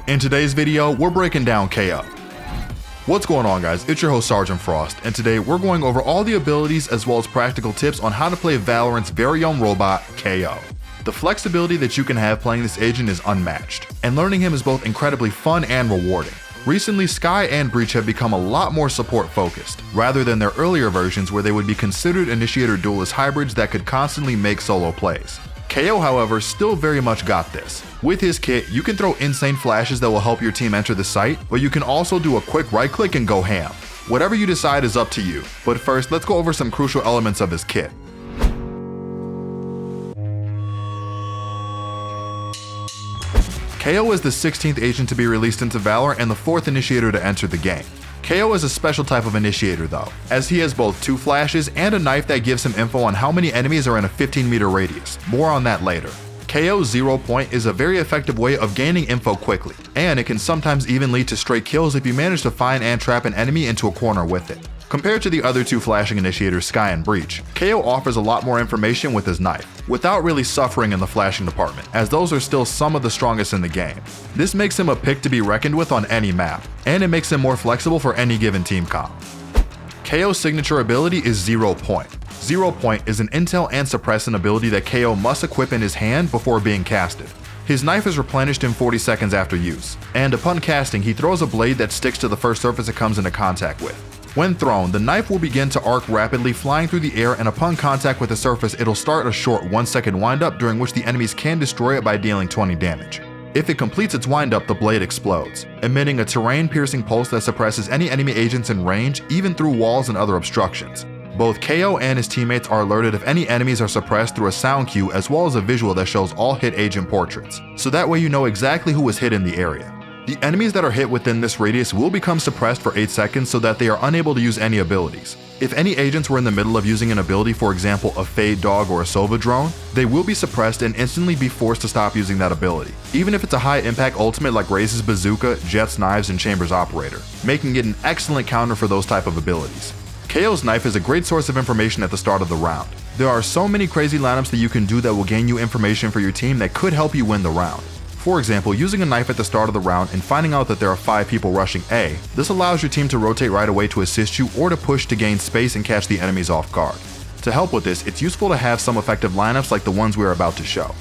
In today's video, we're breaking down KO. What's going on, guys? It's your host Sergeant Frost, and today we're going over all the abilities as well as practical tips on how to play Valorant's very own robot, KO. The flexibility that you can have playing this agent is unmatched, and learning him is both incredibly fun and rewarding. Recently, Skye and Breach have become a lot more support focused, rather than their earlier versions where they would be considered initiator duelist hybrids that could constantly make solo plays. KO, however, still very much got this. With his kit, you can throw insane flashes that will help your team enter the site, but you can also do a quick right click and go ham. Whatever you decide is up to you, but first let's go over some crucial elements of his kit. KO is the 16th agent to be released into Valor and the 4th initiator to enter the game. KO is a special type of initiator though, as he has both 2 flashes and a knife that gives him info on how many enemies are in a 15-meter radius. More on that later. KO's 0 point is a very effective way of gaining info quickly, and it can sometimes even lead to straight kills if you manage to find and trap an enemy into a corner with it. Compared to the other 2 flashing initiators, Skye and Breach, KO offers a lot more information with his knife, without really suffering in the flashing department, as those are still some of the strongest in the game. This makes him a pick to be reckoned with on any map, and it makes him more flexible for any given team comp. KO's signature ability is 0 point. 0 point is an intel and suppressant ability that KO must equip in his hand before being casted. His knife is replenished in 40 seconds after use, and upon casting he throws a blade that sticks to the first surface it comes into contact with. When thrown, the knife will begin to arc rapidly, flying through the air, and upon contact with the surface it'll start a short 1-second windup during which the enemies can destroy it by dealing 20 damage. If it completes its windup, the blade explodes, emitting a terrain-piercing pulse that suppresses any enemy agents in range, even through walls and other obstructions. Both KO and his teammates are alerted if any enemies are suppressed through a sound cue as well as a visual that shows all hit agent portraits, so that way you know exactly who was hit in the area. The enemies that are hit within this radius will become suppressed for 8 seconds so that they are unable to use any abilities. If any agents were in the middle of using an ability, for example a Fade Dog or a Sova drone, they will be suppressed and instantly be forced to stop using that ability, even if it's a high impact ultimate like Raze's Bazooka, Jet's Knives, and Chamber's Operator, making it an excellent counter for those type of abilities. KO's knife is a great source of information at the start of the round. There are so many crazy lineups that you can do that will gain you information for your team that could help you win the round. For example, using a knife at the start of the round and finding out that there are 5 people rushing A, this allows your team to rotate right away to assist you or to push to gain space and catch the enemies off guard. To help with this, it's useful to have some effective lineups like the ones we are about to show.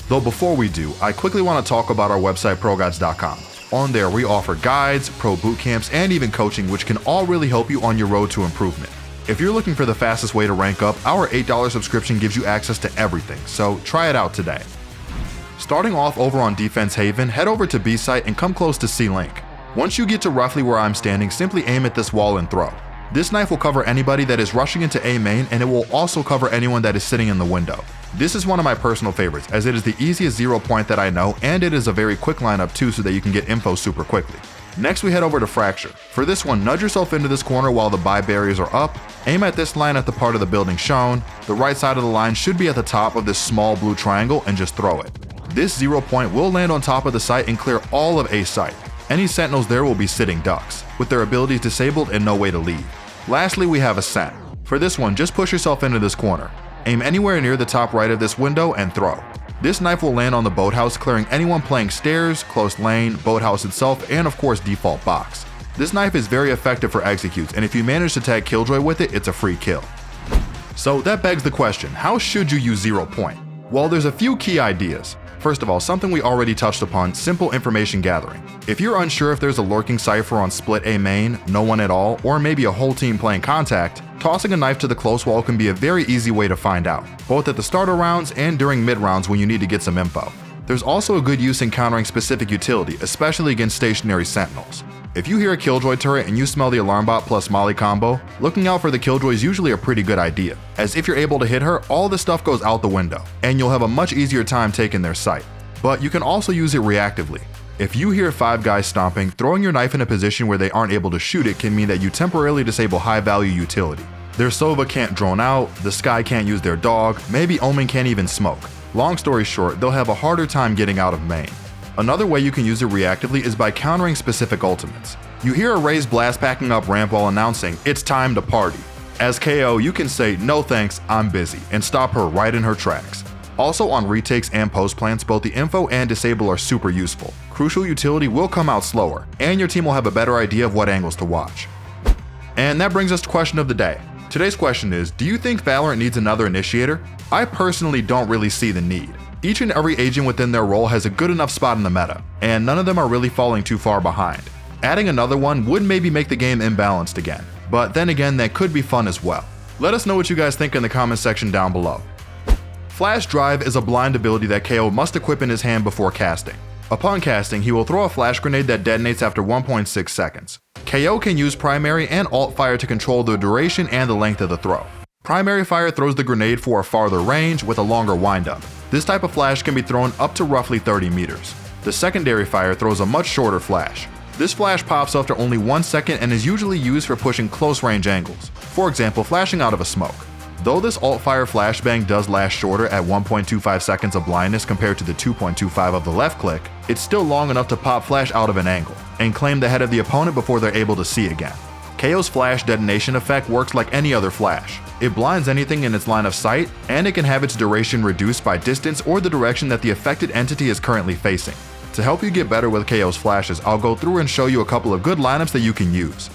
Though before we do, I quickly want to talk about our website Progods.com. On there we offer guides, pro boot camps, and even coaching, which can all really help you on your road to improvement. If you're looking for the fastest way to rank up, our $8 subscription gives you access to everything, so try it out today. Starting off over on Defense Haven, head over to B site and come close to C link. Once you get to roughly where I'm standing, simply aim at this wall and throw. This knife will cover anybody that is rushing into A main, and it will also cover anyone that is sitting in the window. This is one of my personal favorites, as it is the easiest 0 point that I know, and it is a very quick lineup too, so that you can get info super quickly. Next we head over to Fracture. For this one, nudge yourself into this corner while the buy barriers are up, aim at this line at the part of the building shown, the right side of the line should be at the top of this small blue triangle, and just throw it. This 0 point will land on top of the site and clear all of A site. Any sentinels there will be sitting ducks, with their abilities disabled and no way to leave. Lastly, we have Ascent. For this one, just push yourself into this corner. Aim anywhere near the top right of this window and throw. This knife will land on the boathouse, clearing anyone playing stairs, close lane, boathouse itself, and of course default box. This knife is very effective for executes, and if you manage to tag Killjoy with it, it's a free kill. So that begs the question, how should you use 0 point? Well, there's a few key ideas. First of all, something we already touched upon, simple information gathering. If you're unsure if there's a lurking cipher on split A main, no one at all, or maybe a whole team playing contact, tossing a knife to the close wall can be a very easy way to find out, both at the starter rounds and during mid rounds when you need to get some info. There's also a good use in countering specific utility, especially against stationary sentinels. If you hear a Killjoy turret and you smell the alarm bot plus Molly combo, looking out for the Killjoy is usually a pretty good idea, as if you're able to hit her, all the stuff goes out the window, and you'll have a much easier time taking their sight. But you can also use it reactively. If you hear 5 guys stomping, throwing your knife in a position where they aren't able to shoot it can mean that you temporarily disable high value utility. Their Sova can't drone out, the Skye can't use their dog, maybe Omen can't even smoke. Long story short, they'll have a harder time getting out of main. Another way you can use it reactively is by countering specific ultimates. You hear a Raze blast packing up ramp while announcing, "It's time to party." As KO, you can say, "No thanks, I'm busy," and stop her right in her tracks. Also on retakes and post plants, both the info and disable are super useful. Crucial utility will come out slower, and your team will have a better idea of what angles to watch. And that brings us to question of the day. Today's question is, do you think Valorant needs another initiator? I personally don't really see the need. Each and every agent within their role has a good enough spot in the meta, and none of them are really falling too far behind. Adding another one would maybe make the game imbalanced again, but then again that could be fun as well. Let us know what you guys think in the comment section down below. Flash Drive is a blind ability that KO must equip in his hand before casting. Upon casting, he will throw a flash grenade that detonates after 1.6 seconds. KO can use primary and alt fire to control the duration and the length of the throw. Primary fire throws the grenade for a farther range with a longer windup. This type of flash can be thrown up to roughly 30 meters. The secondary fire throws a much shorter flash. This flash pops after only 1 second and is usually used for pushing close range angles, for example flashing out of a smoke. Though this alt fire flashbang does last shorter at 1.25 seconds of blindness compared to the 2.25 of the left click, it's still long enough to pop flash out of an angle, and claim the head of the opponent before they're able to see again. KO's flash detonation effect works like any other flash. It blinds anything in its line of sight, and it can have its duration reduced by distance or the direction that the affected entity is currently facing. To help you get better with KO's flashes, I'll go through and show you a couple of good lineups that you can use.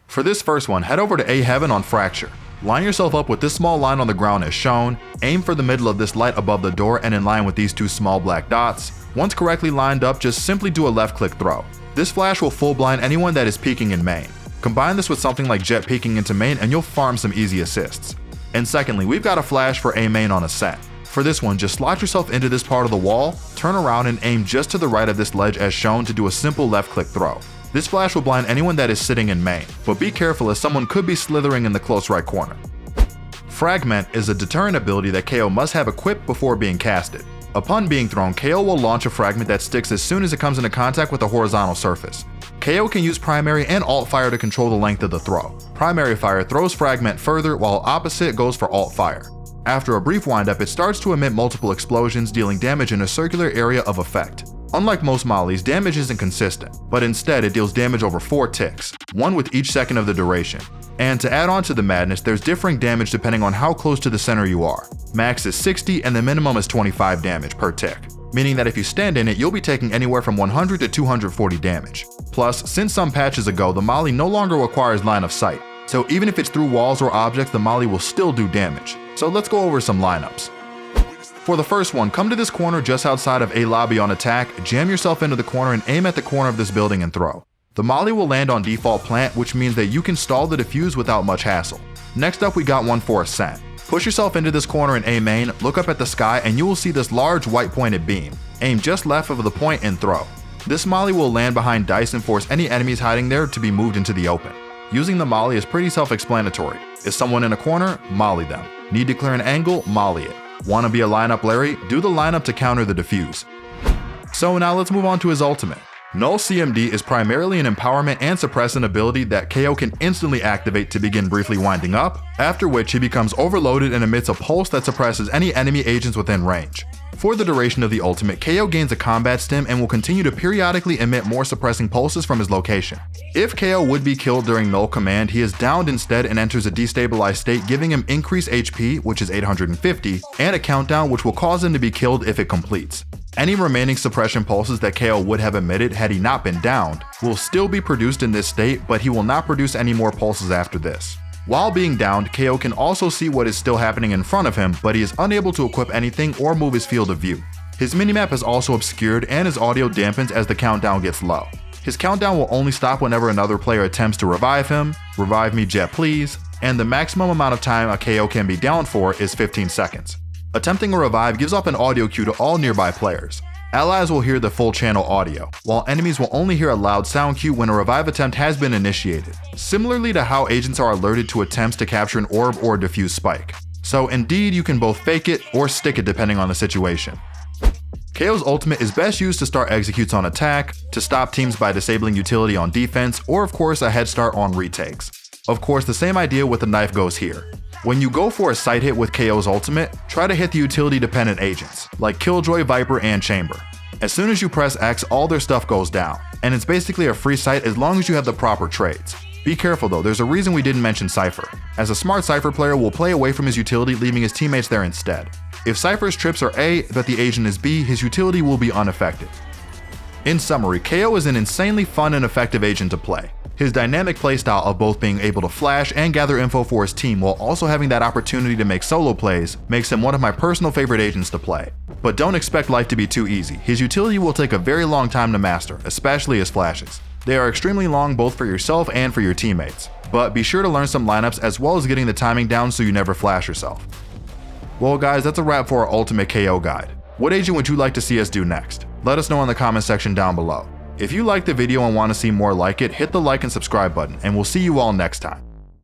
For this first one, head over to A Heaven on Fracture. Line yourself up with this small line on the ground as shown, aim for the middle of this light above the door and in line with these two small black dots. Once correctly lined up, just simply do a left click throw. This flash will full blind anyone that is peeking in main. Combine this with something like Jet peeking into main and you'll farm some easy assists. And secondly, we've got a flash for A main on Ascent. For this one, just slot yourself into this part of the wall, turn around and aim just to the right of this ledge as shown to do a simple left click throw. This flash will blind anyone that is sitting in main, but be careful as someone could be slithering in the close right corner. Fragment is a deterrent ability that KO must have equipped before being casted. Upon being thrown, KO will launch a fragment that sticks as soon as it comes into contact with a horizontal surface. KO can use primary and alt fire to control the length of the throw. Primary fire throws fragment further while opposite goes for alt fire. After a brief windup, it starts to emit multiple explosions, dealing damage in a circular area of effect. Unlike most mollies, damage isn't consistent, but instead it deals damage over 4 ticks, one with each second of the duration. And to add on to the madness, there's differing damage depending on how close to the center you are. Max is 60 and the minimum is 25 damage per tick, meaning that if you stand in it, you'll be taking anywhere from 100 to 240 damage. Plus, since some patches ago, the molly no longer requires line of sight, so even if it's through walls or objects, the molly will still do damage. So let's go over some lineups. For the first one, come to this corner just outside of A lobby on attack, jam yourself into the corner and aim at the corner of this building and throw. The molly will land on default plant, which means that you can stall the defuse without much hassle. Next up, we got one for Ascent. Push yourself into this corner in A main, look up at the sky and you will see this large white pointed beam. Aim just left of the point and throw. This molly will land behind dice and force any enemies hiding there to be moved into the open. Using the molly is pretty self-explanatory. Is someone in a corner? Molly them. Need to clear an angle? Molly it. Want to be a lineup Larry? Do the lineup to counter the defuse. So now let's move on to his ultimate. Null CMD is primarily an empowerment and suppressant ability that KO can instantly activate to begin briefly winding up, after which he becomes overloaded and emits a pulse that suppresses any enemy agents within range. For the duration of the ultimate, KO gains a combat stim and will continue to periodically emit more suppressing pulses from his location. If KO would be killed during null command, he is downed instead and enters a destabilized state, giving him increased HP, which is 850, and a countdown which will cause him to be killed if it completes. Any remaining suppression pulses that KO would have emitted had he not been downed will still be produced in this state, but he will not produce any more pulses after this. While being downed, KO can also see what is still happening in front of him, but he is unable to equip anything or move his field of view. His minimap is also obscured and his audio dampens as the countdown gets low. His countdown will only stop whenever another player attempts to revive him, revive me Jet please, and the maximum amount of time a KO can be down for is 15 seconds. Attempting a revive gives off an audio cue to all nearby players. Allies will hear the full channel audio, while enemies will only hear a loud sound cue when a revive attempt has been initiated, similarly to how agents are alerted to attempts to capture an orb or defuse spike. So indeed, you can both fake it or stick it depending on the situation. KO's ultimate is best used to start executes on attack, to stop teams by disabling utility on defense, or of course a head start on retakes. Of course, the same idea with the knife goes here. When you go for a sight hit with KO's ultimate, try to hit the utility dependent agents, like Killjoy, Viper, and Chamber. As soon as you press X, all their stuff goes down, and it's basically a free sight as long as you have the proper trades. Be careful though, there's a reason we didn't mention Cypher, as a smart Cypher player will play away from his utility leaving his teammates there instead. If Cypher's trips are A but the agent is B, his utility will be unaffected. In summary, KO is an insanely fun and effective agent to play. His dynamic playstyle of both being able to flash and gather info for his team while also having that opportunity to make solo plays makes him one of my personal favorite agents to play. But don't expect life to be too easy. His utility will take a very long time to master, especially his flashes. They are extremely long both for yourself and for your teammates. But be sure to learn some lineups as well as getting the timing down so you never flash yourself. Well guys, that's a wrap for our ultimate KO guide. What agent would you like to see us do next? Let us know in the comment section down below. If you liked the video and want to see more like it, hit the like and subscribe button, and we'll see you all next time.